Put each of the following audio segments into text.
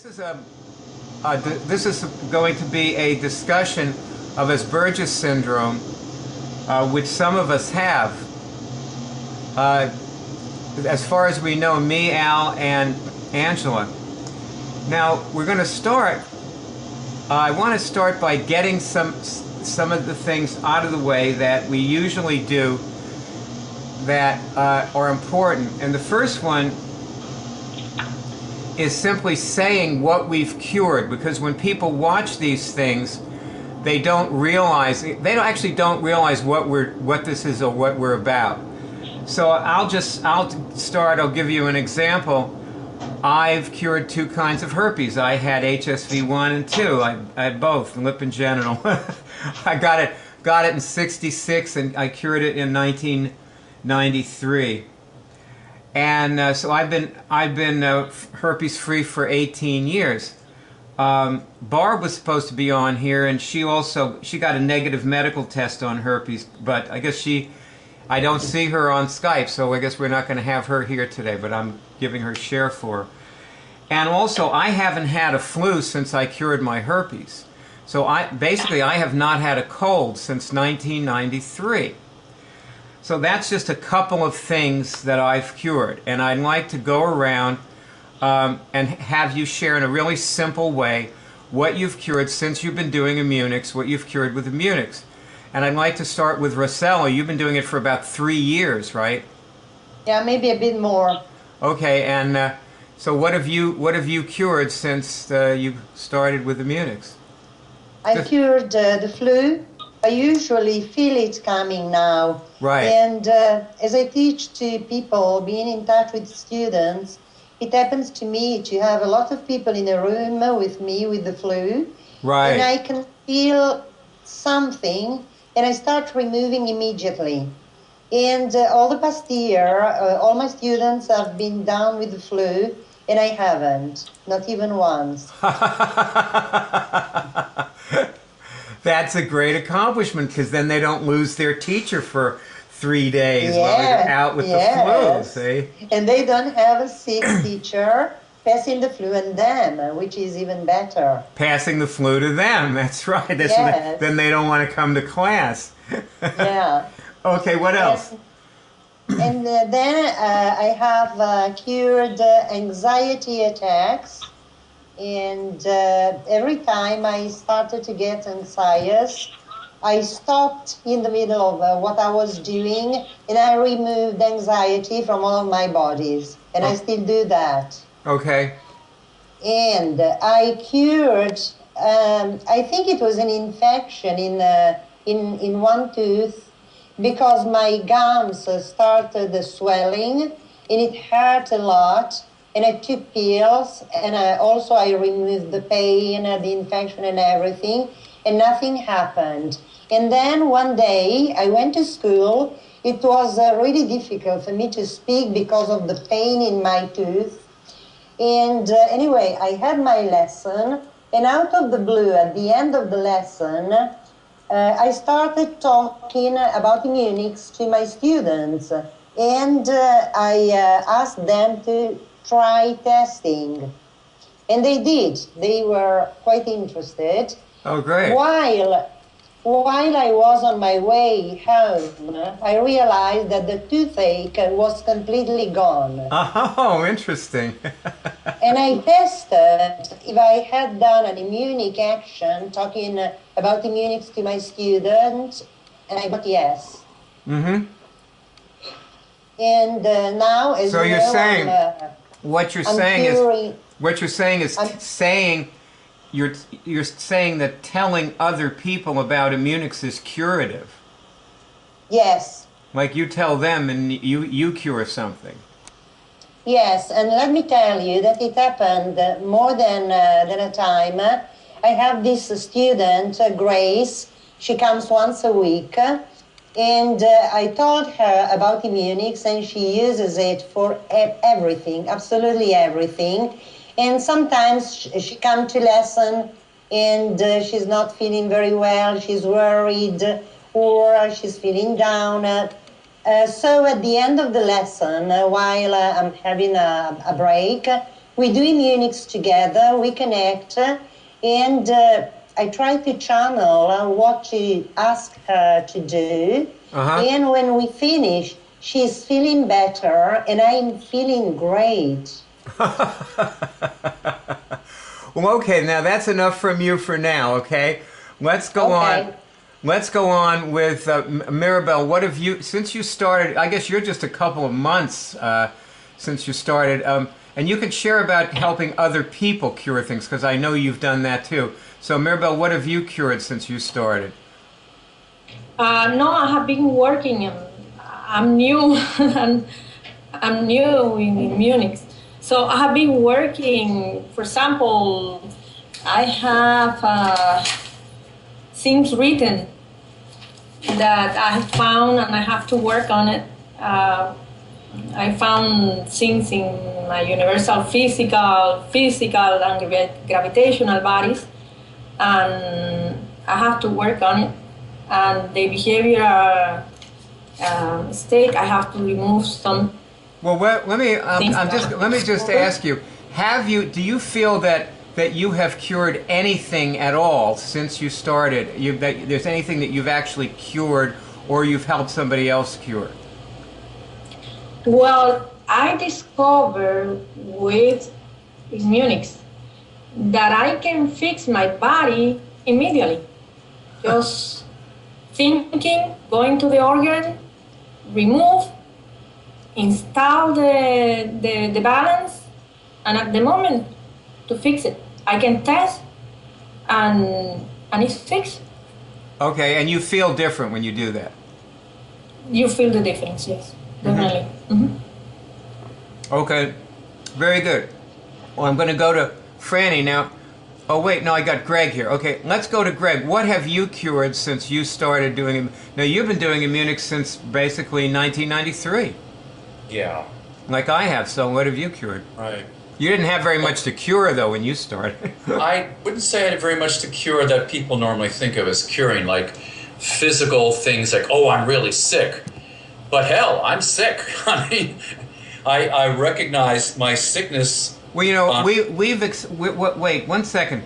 This is going to be a discussion of Asperger syndrome, which some of us have. As far as we know, me, Al, and Angela. Now, we're going to start. I want to start by getting some of the things out of the way that we usually do that are important. And the first one is simply saying what we've cured, because when people watch these things, they don't realize, actually don't realize what this is or what we're about. So I'll start. I'll give you an example. I've cured 2 kinds of herpes. I had HSV1 and 2. I had both, lip and genital. I got it in '66, and I cured it in 1993. And so I've been herpes free for 18 years. Barb was supposed to be on here, and she got a negative medical test on herpes, but I guess I don't see her on Skype, so I guess we're not going to have her here today, but I'm giving her share for her. And also, I haven't had a flu since I cured my herpes. So I have not had a cold since 1993. So that's just a couple of things that I've cured. And I'd like to go around and have you share in a really simple way what you've cured since you've been doing Immunics, what you've cured with Immunics. And I'd like to start with rosacea. You've been doing it for about 3 years, right? Yeah, maybe a bit more. Okay, and so what have you cured since you started with Immunics? I cured the flu. I usually feel it coming now. Right. And as I teach to people, being in touch with students, it happens to me to have a lot of people in a room with me with the flu. Right. And I can feel something, and I start removing immediately. And all the past year, all my students have been down with the flu, and I haven't, not even once. That's a great accomplishment, because then they don't lose their teacher for 3 days while they're out with the flu, see? And they don't have a sick teacher passing the flu on them, which is even better. Passing the flu to them, that's right. Then they don't want to come to class. Yeah. Okay, what else? And then I have cured anxiety attacks. And every time I started to get anxious, I stopped in the middle of what I was doing, and I removed anxiety from all of my bodies. And I still do that. Okay. And I cured, I think it was an infection in one tooth, because my gums started swelling, and it hurt a lot. And I took pills, and I removed the pain, the infection and everything, and nothing happened. And then one day I went to school. It was really difficult for me to speak because of the pain in my tooth. And anyway, I had my lesson, and out of the blue, at the end of the lesson, I started talking about Immunics to my students. And I asked them to try testing. And they did. They were quite interested. Oh, great. While I was on my way home, I realized that the toothache was completely gone. Oh, interesting. And I tested if I had done an Immunic action, talking about Immunics to my students, and I got yes. Mm-hmm. And now, as so you're saying, what you're saying that telling other people about Immunics is curative. Yes. Like you tell them and you cure something. Yes, and let me tell you that it happened more than a time. I have this student, Grace. She comes once a week. And I told her about Immunics, and she uses it for everything, absolutely everything. And sometimes she comes to lesson, and she's not feeling very well, she's worried, or she's feeling down. So at the end of the lesson, while I'm having a break, We do Immunics together, we connect, and I try to channel what to ask her to do. And when we finish, she's feeling better, and I'm feeling great. Well, okay, now that's enough from you for now, okay? Let's go on. Let's go on with Mirabelle. What have you, since you started, I guess you're just a couple of months since you started, and you can share about helping other people cure things, because I know you've done that too. So Mirabelle, what have you cured since you started? No, I have been working. I'm new, and I'm new in Munich. So I have been working. For example, I have things written that I have found, and I have to work on it. I found things in my universal physical and gravitational bodies, and I have to work on it. And the behavioral state, I have to remove some. Well, let me just ask you: do you feel that you have cured anything at all since you started? That there's anything that you've actually cured, or you've helped somebody else cure? Well, I discovered with Immunics that I can fix my body immediately. Just thinking, going to the organ, remove, install the balance, and at the moment to fix it, I can test, and it's fixed. Okay, and you feel different when you do that? You feel the difference, yes, definitely. Okay, very good. Well, I'm going to go to Franny now. Oh, wait, no, I got Greg here. Okay, let's go to Greg. What have you cured since you started doing... Now, you've been doing Immunics since basically 1993. Yeah. Like I have, so what have you cured? Right. You didn't have very much to cure, though, when you started. I wouldn't say I had very much to cure that people normally think of as curing, like physical things like, oh, I'm really sick. But hell, I'm sick. I mean, I recognize my sickness. Well, you know, wait 1 second.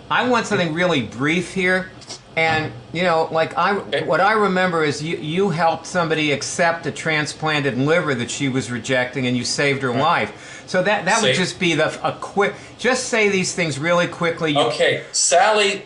I want something really brief here. And, you know, like what I remember is you helped somebody accept a transplanted liver that she was rejecting, and you saved her life. So that would just be a quick, just say these things really quickly. Okay, Sally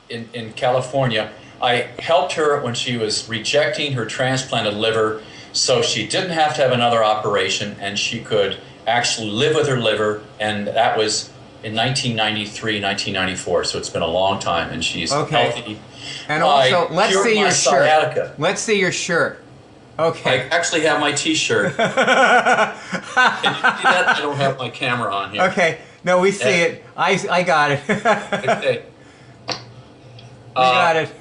in California, I helped her when she was rejecting her transplanted liver, so she didn't have to have another operation, and she could actually live with her liver, and that was in 1993, 1994, so it's been a long time, and she's healthy. And also, let's see your shirt. Sciatica. Let's see your shirt. Okay. I actually have my T-shirt. Can you see that? I don't have my camera on here. Okay. No, we see it. I got it. Okay. We got it.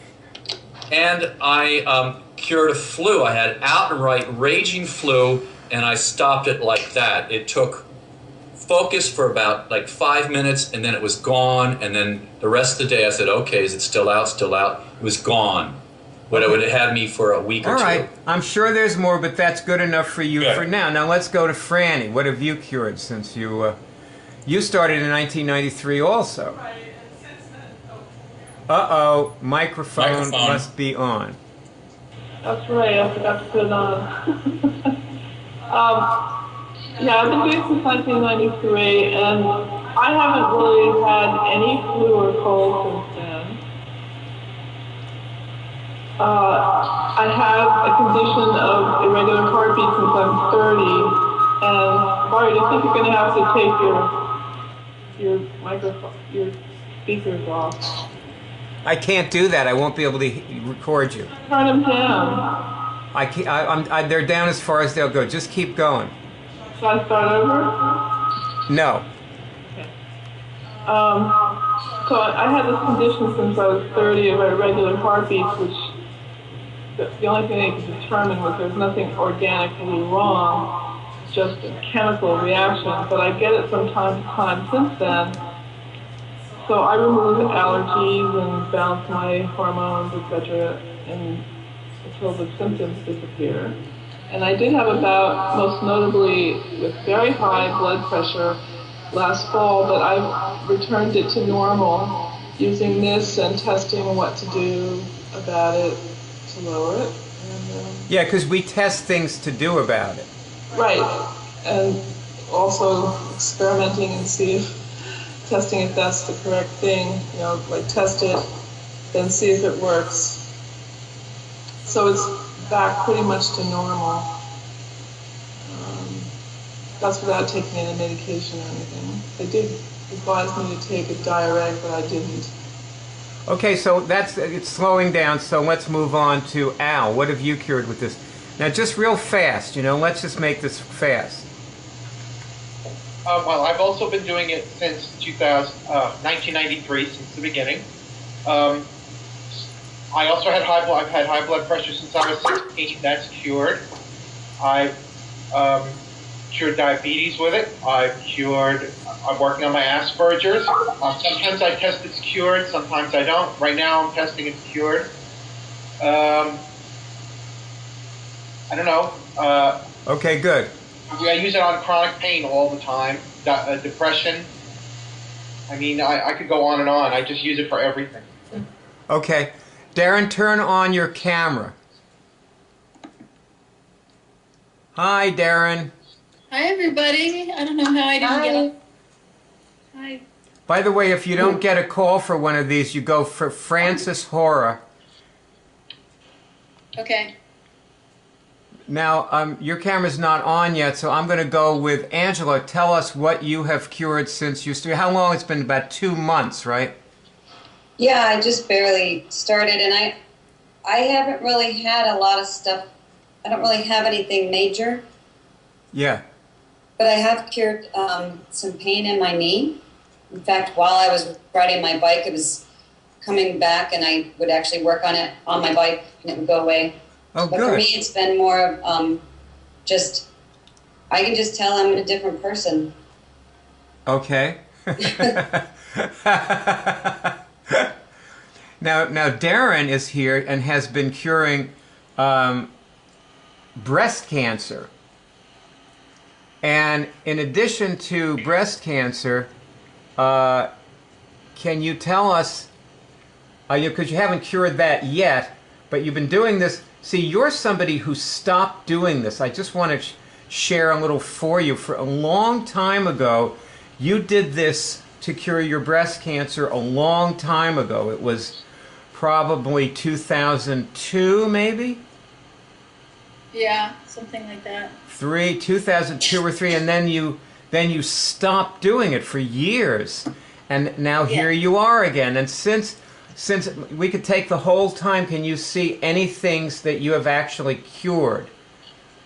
And I cured a flu. I had outright raging flu, and I stopped it like that. It took focus for about like 5 minutes, and then it was gone. And then the rest of the day, I said, "Okay, is it still out? Still out?" It was gone. But it would have had me for a week or two. All right. I'm sure there's more, but that's good enough for you for now. Now let's go to Franny. What have you cured since you started in 1993 also? Uh-oh, microphone must be on. That's right, I forgot to put it on. Yeah, I've been doing since 1993, and I haven't really had any flu or cold since then. I have a condition of irregular heartbeat since I'm 30, and Barry, I think you're going to have to take your microphone, your speakers off. I can't do that. I won't be able to record you. Turn them down. They're down as far as they'll go. Just keep going. Should I start over? No. Okay. So I had this condition since I was 30 of irregular heartbeats, which the only thing they could determine was there's nothing organically wrong, it's just a chemical reaction. But I get it from time to time since then. So I removed allergies and balanced my hormones, etc., until the symptoms disappear. And I did have a bout, most notably with very high blood pressure last fall, but I've returned it to normal using this and testing what to do about it to lower it. And, Yeah, because we test things to do about it. right, and also experimenting and testing if that's the correct thing, like test it, then see if it works. So it's back pretty much to normal. That's without taking any medication or anything. They did advise me to take a diuretic, but I didn't. Okay, so it's slowing down, so let's move on to Al. What have you cured with this? Now, just real fast, let's just make this fast. Well, I've also been doing it since 1993, since the beginning. I also had I've had high blood pressure since I was 16. That's cured. I've cured diabetes with it. I'm working on my Asperger's. Sometimes I test it's cured, sometimes I don't. Right now I'm testing it's cured. I don't know. Okay, good. I use it on chronic pain all the time. Depression. I mean, I could go on and on. I just use it for everything. Okay. Darren, turn on your camera. Hi, Darren. Hi, everybody. I don't know how I didn't get up. Hi. By the way, if you don't get a call for one of these, you go for Francis Hora. Okay. Now, your camera's not on yet, so I'm going to go with Angela. Tell us what you have cured since you started. How long? It's been about 2 months, right? Yeah, I just barely started, and I haven't really had a lot of stuff. I don't really have anything major. Yeah. But I have cured some pain in my knee. In fact, while I was riding my bike, it was coming back, and I would actually work on it on my bike, and it would go away. Oh, but good. for me, it's been more just, I can just tell I'm a different person. Okay. Now, Darren is here and has been curing breast cancer. And in addition to breast cancer, can you tell us, because you haven't cured that yet, but you've been doing this. See, you're somebody who stopped doing this. I just want to share a little for you. For a long time ago, you did this to cure your breast cancer a long time ago. It was probably 2002, maybe? Yeah, something like that. 2002 or 3, and then you stopped doing it for years. And now here you are again. And since we could take the whole time, can you see any things that you have actually cured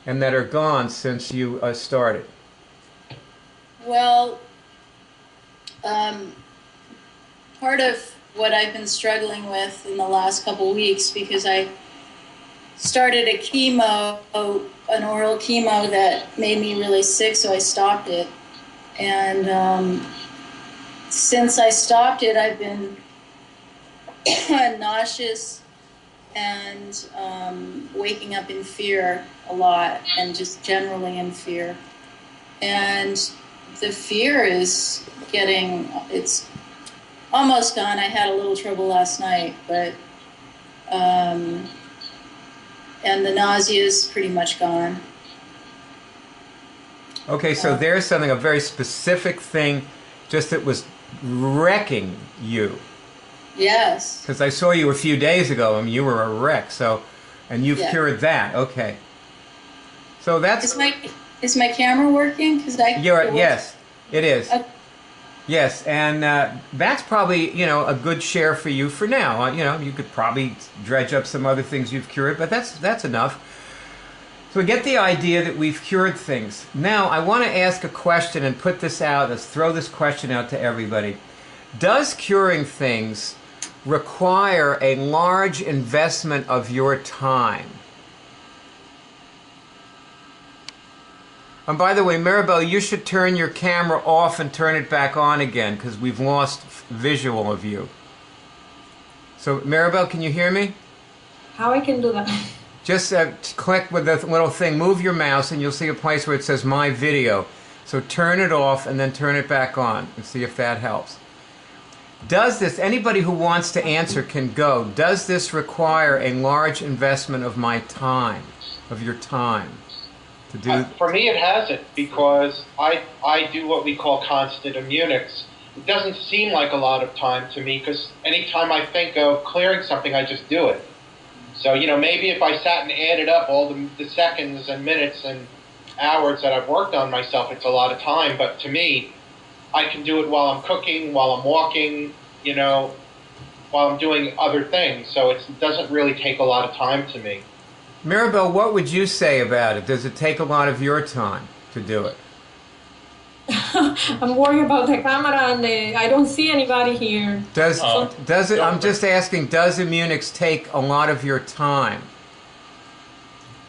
and that are gone since you started? Well, part of what I've been struggling with in the last couple of weeks, because I started an oral chemo that made me really sick, so I stopped it. And since I stopped it, I've been nauseous and waking up in fear a lot, and just generally in fear. And the fear is it's almost gone. I had a little trouble last night, but and the nausea is pretty much gone. Okay, so there's something, a very specific thing, just that was wrecking you. Yes. Because I saw you a few days ago, and you were a wreck. So, and you've cured that. Okay. So that's. Is my camera working? Yes, it is. Okay. Yes, and that's probably a good share for you for now. You could probably dredge up some other things you've cured, but that's enough. So we get the idea that we've cured things. Now I want to ask a question and put this out. Let's throw this question out to everybody. Does curing things require a large investment of your time? And by the way, Maribel, you should turn your camera off and turn it back on again, because we've lost visual of you. So, Maribel, can you hear me? How I can do that? Just click with the little thing, move your mouse, and you'll see a place where it says My Video. So turn it off and then turn it back on and see if that helps. Does this, anybody who wants to answer can go, does this require a large investment of my time, of your time? To do? For me, it hasn't, because I do what we call constant immunics. It doesn't seem like a lot of time to me, because anytime I think of clearing something, I just do it. So, maybe if I sat and added up all the seconds and minutes and hours that I've worked on myself, it's a lot of time. But to me, I can do it while I'm cooking, while I'm walking, while I'm doing other things. So it doesn't really take a lot of time to me. Maribel, what would you say about it? Does it take a lot of your time to do it? I'm worried about the camera, and I don't see anybody here. Does it? I'm just asking. Does Immunix take a lot of your time?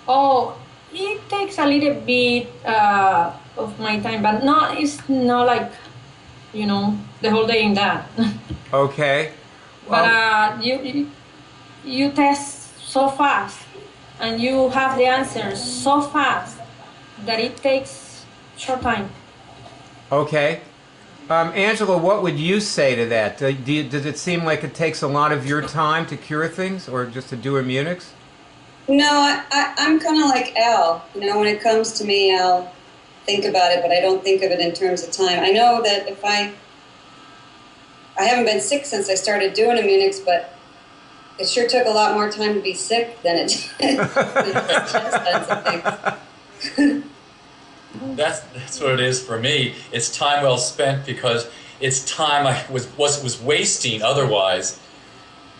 Oh, it takes a little bit of my time, but it's not like, the whole day in that. Okay. But you test so fast, and you have the answers so fast that it takes short time. Okay. Angela, what would you say to that? Does it seem like it takes a lot of your time to cure things, or just to do Immunix? No, I'm kind of like Al. When it comes to me, I'll think about it, but I don't think of it in terms of time. I know that if I haven't been sick since I started doing Immunix, but it sure took a lot more time to be sick than it did. That's what it is for me. It's time well spent, because it's time I was wasting otherwise.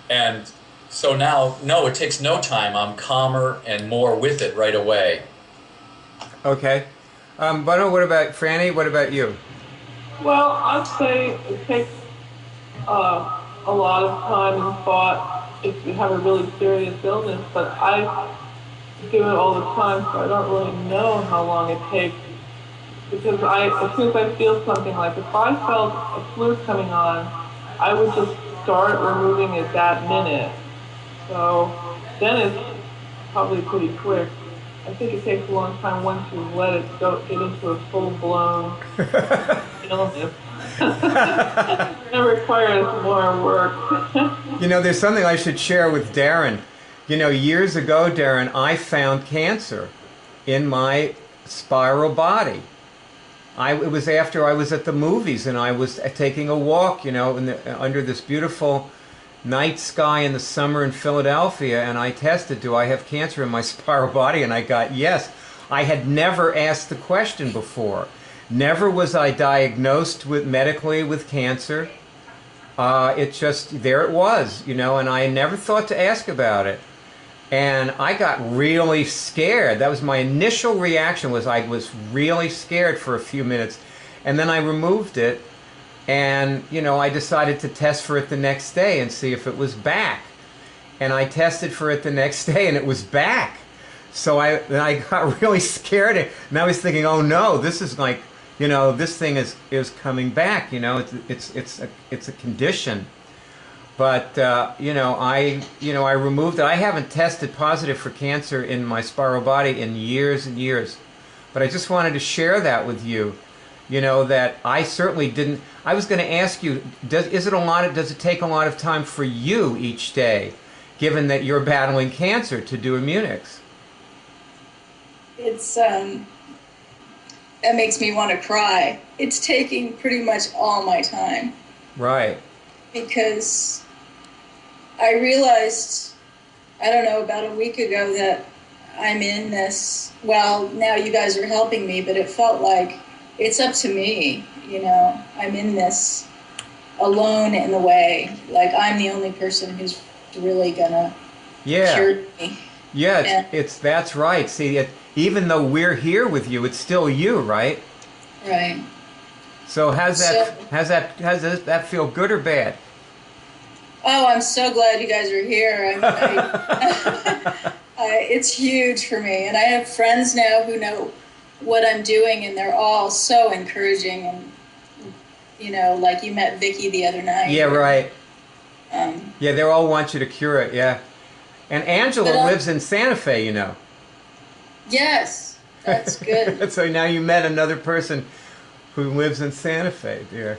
And so now, no, it takes no time. I'm calmer and more with it right away. Okay. Bono, what about Franny? What about you? Well, I'd say it takes a lot of time and thought if you have a really serious illness, but I do it all the time, so I don't really know how long it takes. Because as soon as I feel something, like if I felt a flu coming on, I would just start removing it that minute. So then it's probably pretty quick. I think it takes a long time once you let it get into a full-blown illness. It requires more work. There's something I should share with Darren. Years ago, Darren, I found cancer in my spiral body. It was after I was at the movies, and I was taking a walk, under this beautiful night sky in the summer in Philadelphia, and I tested, do I have cancer in my spiral body? And I got yes. I had never asked the question before. Never was I diagnosed medically with cancer. It just, there it was, and I never thought to ask about it. And I got really scared. That was my initial reaction, I was really scared for a few minutes. And then I removed it, and, I decided to test for it the next day and see if it was back. And I tested for it the next day, and it was back. So I got really scared, and I was thinking, oh no, this is like, this thing is coming back, it's a condition. But, I removed it. I haven't tested positive for cancer in my spiral body in years and years. But I just wanted to share that with you, that I certainly didn't. I was going to ask you, does it take a lot of time for you each day, given that you're battling cancer, to do Immunix? It's, that makes me want to cry. It's taking pretty much all my time. Right. Because I realized, I don't know, about a week ago that I'm in this, well, now you guys are helping me, but it felt like it's up to me, I'm in this alone in the way. Like, I'm the only person who's really gonna cure me. Yeah, that's right. See, even though we're here with you, it's still you, right? Right. So how's that feel, good or bad? Oh, I'm so glad you guys are here. It's huge for me. And I have friends now who know what I'm doing, and they're all so encouraging. And, like you met Vicky the other night. Yeah, right. Yeah, they all want you to cure it, yeah. And Angela lives in Santa Fe, Yes, that's good. So now you met another person who lives in Santa Fe, dear.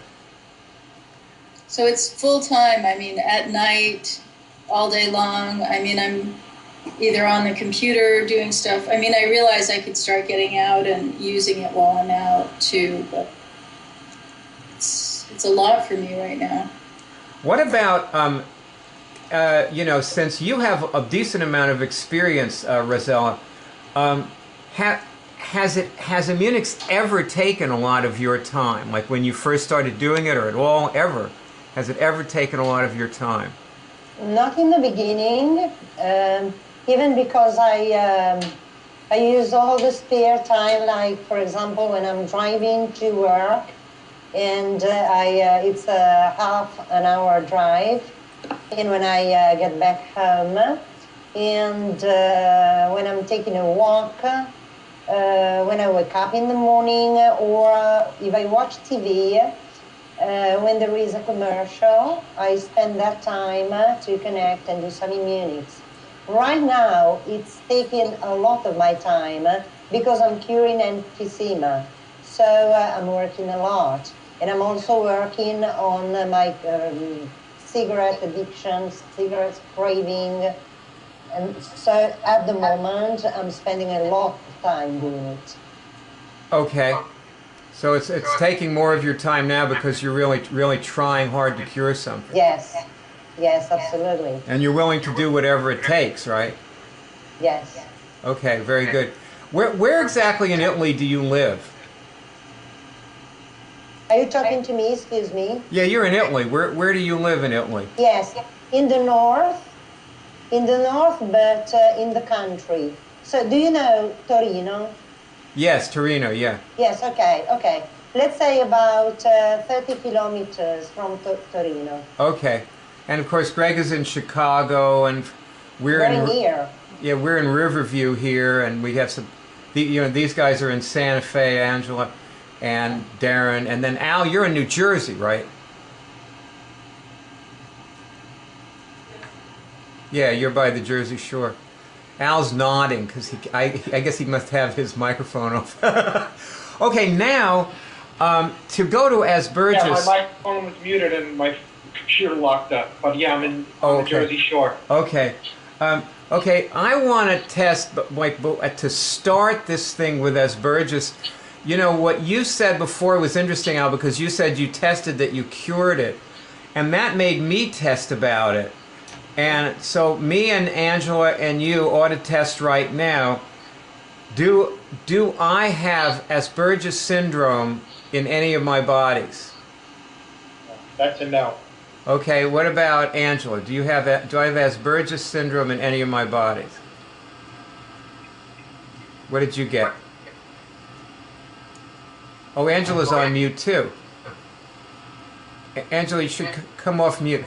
So it's full time. I mean, at night, all day long. I mean, I'm either on the computer doing stuff. I mean, I realize I could start getting out and using it while I'm out too, but it's a lot for me right now. What about, you know, since you have a decent amount of experience, Rosella, has Immunix ever taken a lot of your time? Like when you first started doing it, or at all, ever? Has it ever taken a lot of your time? Not in the beginning, even because I use all the spare time, like for example when I'm driving to work, and it's a half an hour drive, and when I get back home, and when I'm taking a walk, when I wake up in the morning, or if I watch TV, when there is a commercial, I spend that time to connect and do some Immunix. Right now, it's taking a lot of my time because I'm curing emphysema. So I'm working a lot. And I'm also working on my cigarette addictions, cigarette craving. And so at the moment, I'm spending a lot of time doing it. Okay. So it's taking more of your time now because you're really trying hard to cure something. Yes. Yes, absolutely. And you're willing to do whatever it takes, right? Yes. Okay, very good. Where exactly in Italy do you live? Are you talking to me? Excuse me. Yeah, you're in Italy. Where do you live in Italy? Yes, in the north, but in the country. So do you know Torino? Yes, Torino, yeah. Yes, okay. Let's say about 30 kilometers from Torino. Okay. And of course, Greg is in Chicago, and we're Very near. Yeah, we're in Riverview here, and we have some. You know, these guys are in Santa Fe, Angela, and Darren, and then Al. You're in New Jersey, right? Yeah, you're by the Jersey Shore. Al's nodding because I guess he must have his microphone off. Okay, now to go to Asperger's. Yeah, my microphone was muted and my computer locked up. But yeah, I'm on the Jersey Shore. Okay. Okay, I want to test, but to start this thing with Asperger's, you know, what you said before was interesting, Al, because you said you tested that you cured it. And that made me test about it. And so me and Angela and you ought to test right now. Do I have Asperger's syndrome in any of my bodies? That's a no. Okay, what about Angela? Do I have Asperger's syndrome in any of my bodies? What did you get? Oh, Angela's on mute too. Angela, you should come off mute.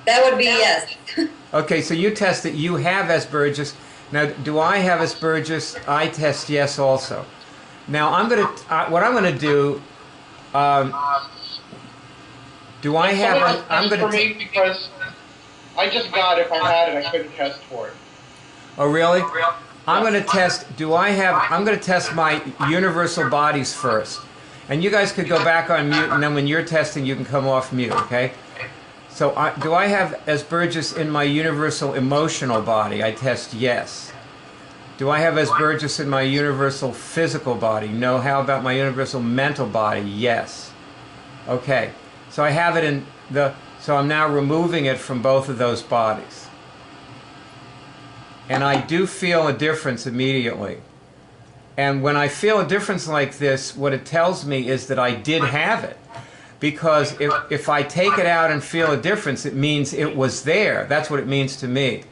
That would be yes. Okay, so you test that you have Asperger's. Now, do I have Asperger's? I test yes also. Now, what I'm gonna do. Do I have? I'm gonna. For me, because I just got it. If I had it, I couldn't test for it. Oh, really? I'm gonna test. I'm gonna test my universal bodies first, and you guys could go back on mute, and then when you're testing, you can come off mute. Okay? So, do I have Asperger's in my universal emotional body? I test yes. Do I have Asperger's in my universal physical body? No. How about my universal mental body? Yes. Okay. So I have it in so I'm now removing it from both of those bodies. And I do feel a difference immediately. And when I feel a difference like this, what it tells me is that I did have it. Because if I take it out and feel a difference, it means it was there. That's what it means to me.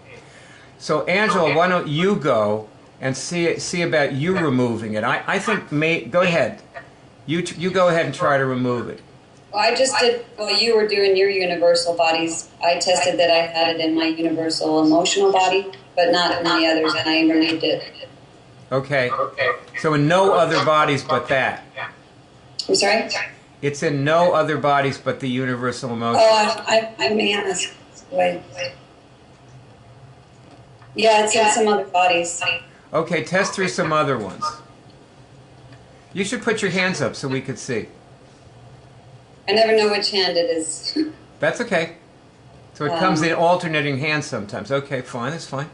So Angela, why don't you go and see about you removing it? I think, go ahead. You go ahead and try to remove it. Well, I just did what you were doing, your universal bodies. I tested that I had it in my universal emotional body, but not in the others, and I removed it. Okay. So in no other bodies but that. I'm sorry? It's in no other bodies but the universal emotion. Oh, I may ask. Wait. Yeah, it's in some other bodies. Okay, test through some other ones. You should put your hands up so we could see. I never know which hand it is. That's okay. So it comes in alternating hands sometimes. Okay, fine, that's fine.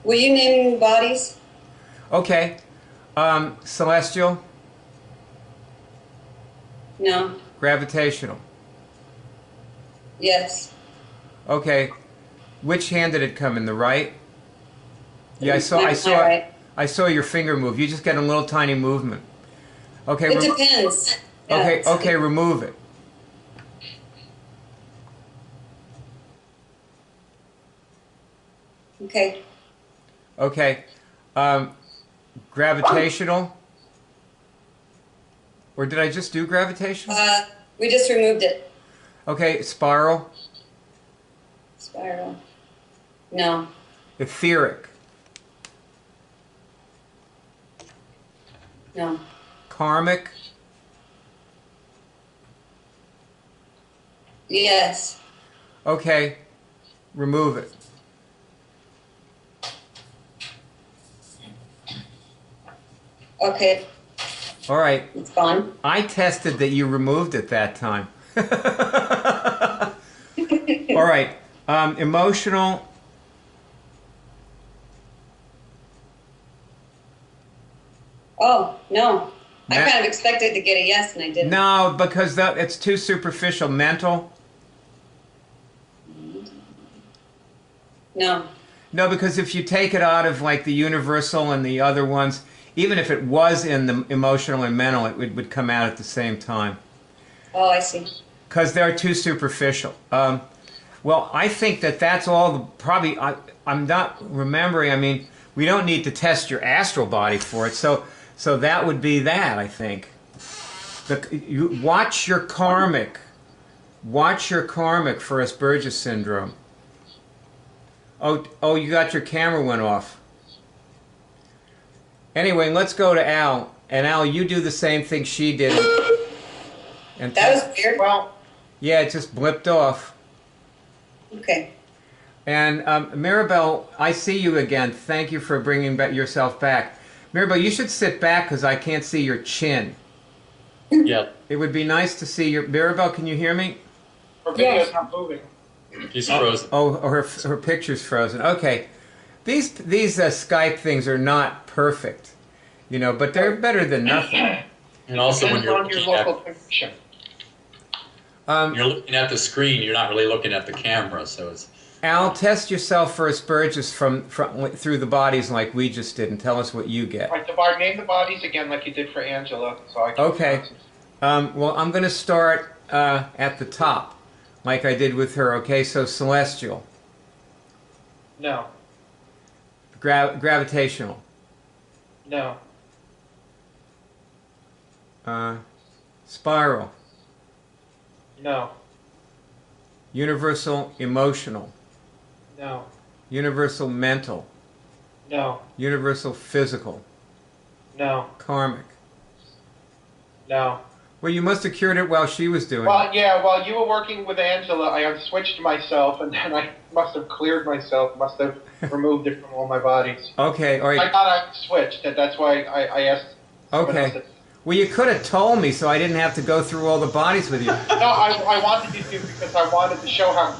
Will you name bodies? Okay. Celestial, No. gravitational. Yes. Okay. Which hand did it come in? The right? Yeah, Right. I saw your finger move. You just get a little tiny movement. Okay. It depends. Okay, Yeah. okay, remove it. Okay. Okay. Gravitational? Or did I just do gravitational? We just removed it. Okay, spiral? Spiral. No. Etheric? No. Karmic? Yes. Okay, remove it. Okay. All right. It's gone. I tested that you removed it that time. All right. Emotional. Oh, no. I Ma- kind of expected to get a yes, and I didn't. No, because it's too superficial. Mental. No. No, because if you take it out of like the universal and the other ones, even if it was in the emotional and mental, it would come out at the same time. Oh, I see. Because they're too superficial. Well, I think that's all the, probably, I'm not remembering, I mean, we don't need to test your astral body for it, so that would be that, I think. Watch your karmic for Asperger syndrome. Oh, you got your camera went off. Anyway, let's go to Al. And Al, you do the same thing she did. And That was weird. Well, yeah, it just blipped off. Okay. And Maribel, I see you again. Thank you for bringing yourself back. Maribel, you should sit back because I can't see your chin. Yeah, It would be nice to see your... Maribel, can you hear me? her video's Yes. not moving. he's frozen. Oh, her picture's frozen. Okay. These Skype things are not perfect, but they're better than nothing. And also when Depends you're on your looking local connection. you're looking at the screen, you're not really looking at the camera, so it's... Al, test yourself for Asperger's from through the bodies like we just did and tell us what you get. All right, so name the bodies again like you did for Angela. So I can Okay. Well, I'm going to start at the top, like I did with her. Okay, so celestial, No. gravitational, No. spiral, No. universal emotional, No. universal mental, No. universal physical, No. karmic. No. Well, you must have cured it while she was doing Well, it. yeah, while you were working with Angela, I unswitched myself, and then I must have cleared myself, must have removed it from all my bodies. Okay, all I right. thought I switched, and that's why I asked. someone else Okay. to- Well, you could have told me so I didn't have to go through all the bodies with you. No, I wanted you to because I wanted to show how,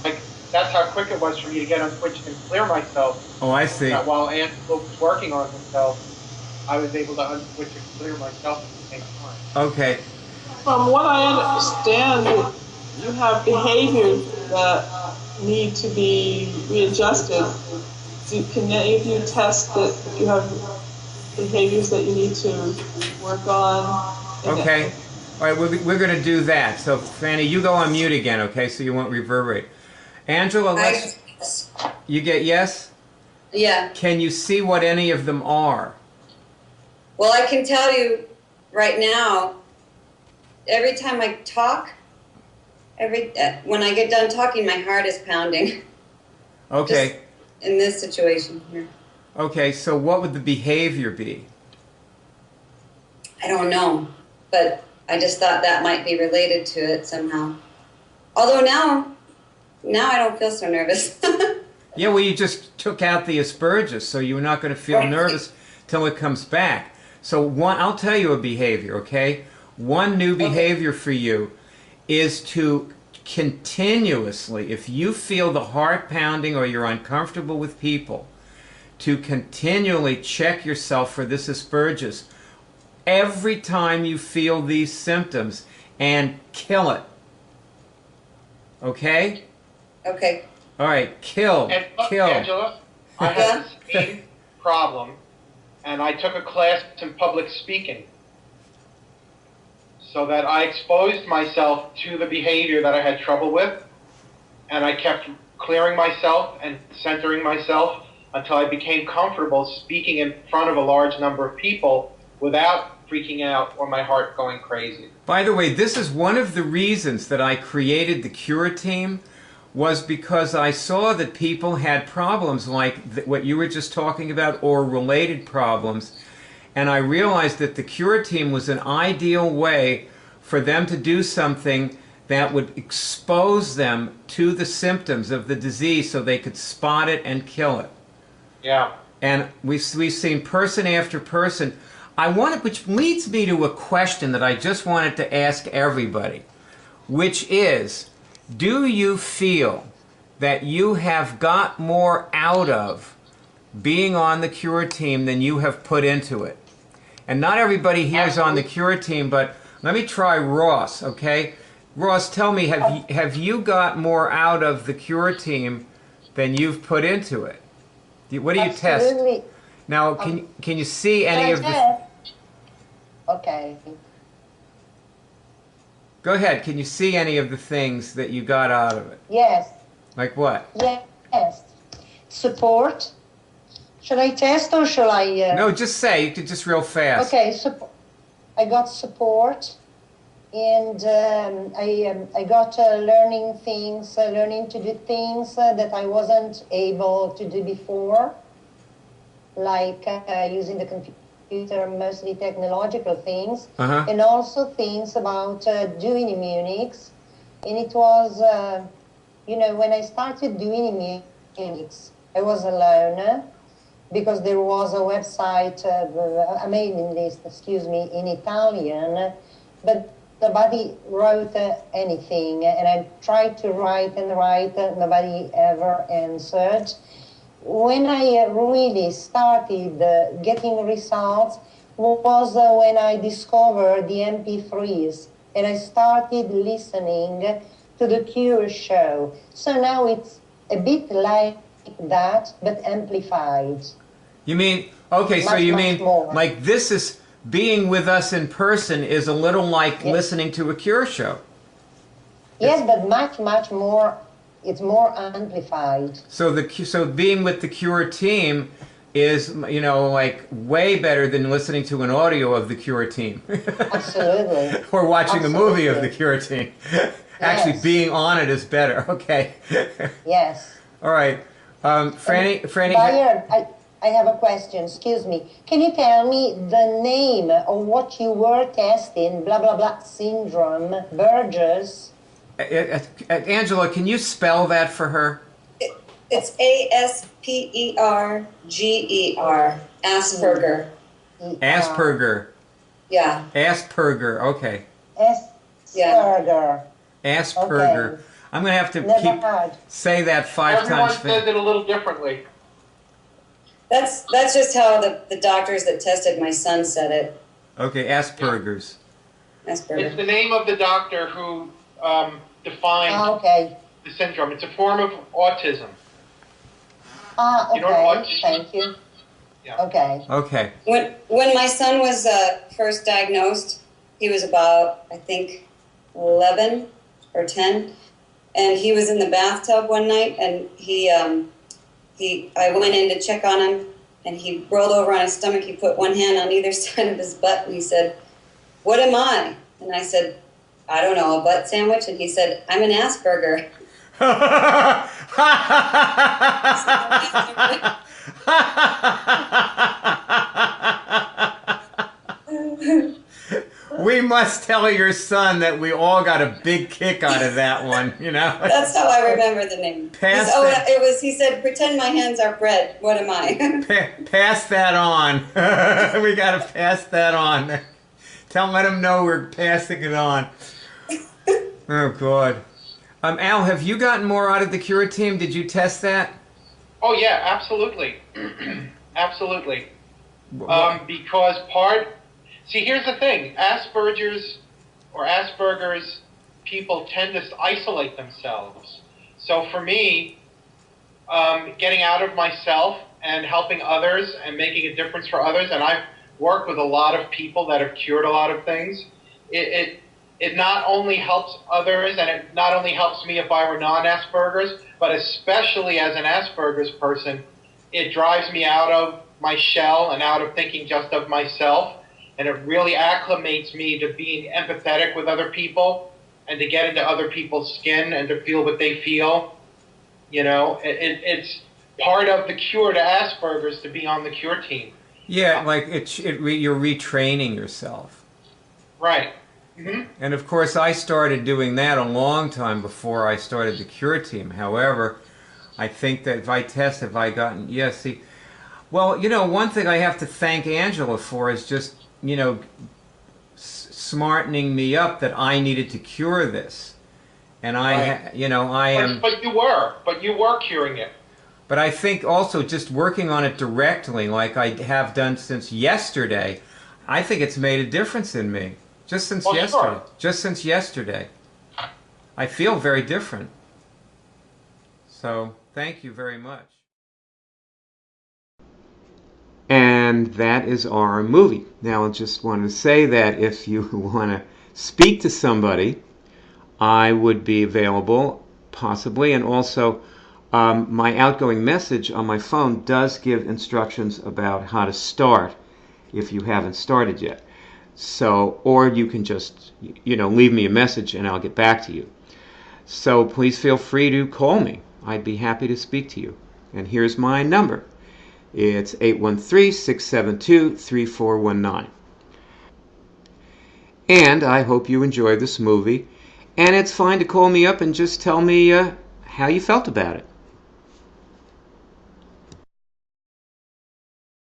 like, that's how quick it was for me to get unswitched and clear myself. Oh, I see. That while Angela was working on himself, I was able to unswitch and clear myself at the same time. Okay. From what I understand, you have behaviors that need to be readjusted. Can any of you test that you have behaviors that you need to work on? Okay. All right, we're going to do that. So, Fanny, you go on mute again, okay, so you won't reverberate. Angela, you get yes? Yeah. Can you see what any of them are? Well, I can tell you right now, every time I talk, when I get done talking, my heart is pounding. Okay. Just in this situation here. Okay, so what would the behavior be? I don't know, but I just thought that might be related to it somehow. Although now I don't feel so nervous. Yeah, well, you just took out the Asperger, so you're not going to feel nervous till it comes back. So I'll tell you a behavior, okay? One new behavior for you is to continuously, if you feel the heart pounding or you're uncomfortable with people, to continually check yourself for this Asperger's every time you feel these symptoms and kill it. Okay? Okay. All right, kill. Angela, I had the same problem, and I took a class in public speaking so that I exposed myself to the behavior that I had trouble with, and I kept clearing myself and centering myself until I became comfortable speaking in front of a large number of people without freaking out or my heart going crazy. By the way, this is one of the reasons that I created the Cure team, was because I saw that people had problems like what you were just talking about, or related problems, and I realized that the Cure team was an ideal way for them to do something that would expose them to the symptoms of the disease so they could spot it and kill it. Yeah. And we've seen person after person. Which leads me to a question that I just wanted to ask everybody, which is, do you feel that you have got more out of being on the Cure team than you have put into it? And not everybody here is on the Cure team, but let me try Ross, okay? Ross, tell me, have you got more out of the Cure team than you've put into it? What do you test? Now, can you see any of the... Okay. Go ahead. Can you see any of the things that you got out of it? Yes. Like what? Yes. Support. Should I test or shall I... No, just say. You could just real fast. Okay. I got support, and I got learning to do things that I wasn't able to do before, like using the computer, mostly technological things, and also things about doing immunics. And it was, when I started doing immunics, I was alone because there was a website, a mailing list, in Italian, but nobody wrote anything. And I tried to write, nobody ever answered. When I really started getting results was when I discovered the MP3s and I started listening to the Cure show. So now it's a bit like that, but amplified. You mean, okay, so you mean more. Like this is, being with us in person is a little like listening to a Cure show. Yes, but much more. It's more amplified. So being with the Cure team is, like way better than listening to an audio of the Cure team. Absolutely. Or watching a movie of the Cure team. Actually, being on it is better. Okay. Yes. All right. Franny. Bayer, I have a question. Excuse me. Can you tell me the name of what you were testing? Blah blah blah syndrome. Burgess. Angela, can you spell that for her? It's Asperger. Asperger. Asperger. Yeah. Asperger. Okay. Asperger. Asperger. Okay. I'm going to have to say that 5 times. Everyone says it a little differently. That's just how the doctors that tested my son said it. Okay, Asperger's. Asperger. It's the name of the doctor who defined the syndrome. It's a form of autism. Okay. You know what autism is? Thank you. Yeah. Okay. Okay. When my son was first diagnosed, he was about, I think, 11 or 10, and he was in the bathtub one night, and I went in to check on him, and he rolled over on his stomach. He put one hand on either side of his butt, and he said, "What am I?" And I said, "I don't know, a butt sandwich?" And he said, "I'm an Asperger." We must tell your son that we all got a big kick out of that one, you know? That's how I remember the name. He said, pretend my hands are bread. What am I? Pass that on. We got to pass that on. Let him know we're passing it on. Oh, God. Al, have you gotten more out of the Cure team? Did you test that? Oh, yeah, absolutely. Absolutely. Because see, here's the thing. Asperger's people tend to isolate themselves. So for me, getting out of myself and helping others and making a difference for others, and I've worked with a lot of people that have cured a lot of things, it not only helps others, and it not only helps me if I were non-Asperger's, but especially as an Asperger's person, it drives me out of my shell and out of thinking just of myself, and it really acclimates me to being empathetic with other people and to get into other people's skin and to feel what they feel. You know, it's part of the cure to Asperger's to be on the Cure team. Yeah, like you're retraining yourself. Right. Mm-hmm. And of course, I started doing that a long time before I started the Cure team. However, I think that well, you know, one thing I have to thank Angela for is just, you know, smartening me up that I needed to cure this. And But you were curing it. But I think also just working on it directly, like I have done since yesterday, I think it's made a difference in me. Just since yesterday. Sure. Just since yesterday. I feel very different. So, thank you very much. And that is our movie. Now, I just wanted to say that if you want to speak to somebody, I would be available, possibly, and also my outgoing message on my phone does give instructions about how to start if you haven't started yet. So, or you can just, you know, leave me a message and I'll get back to you. So please feel free to call me. I'd be happy to speak to you. And here's my number. It's 813-672-3419. And I hope you enjoyed this movie. And it's fine to call me up and just tell me how you felt about it.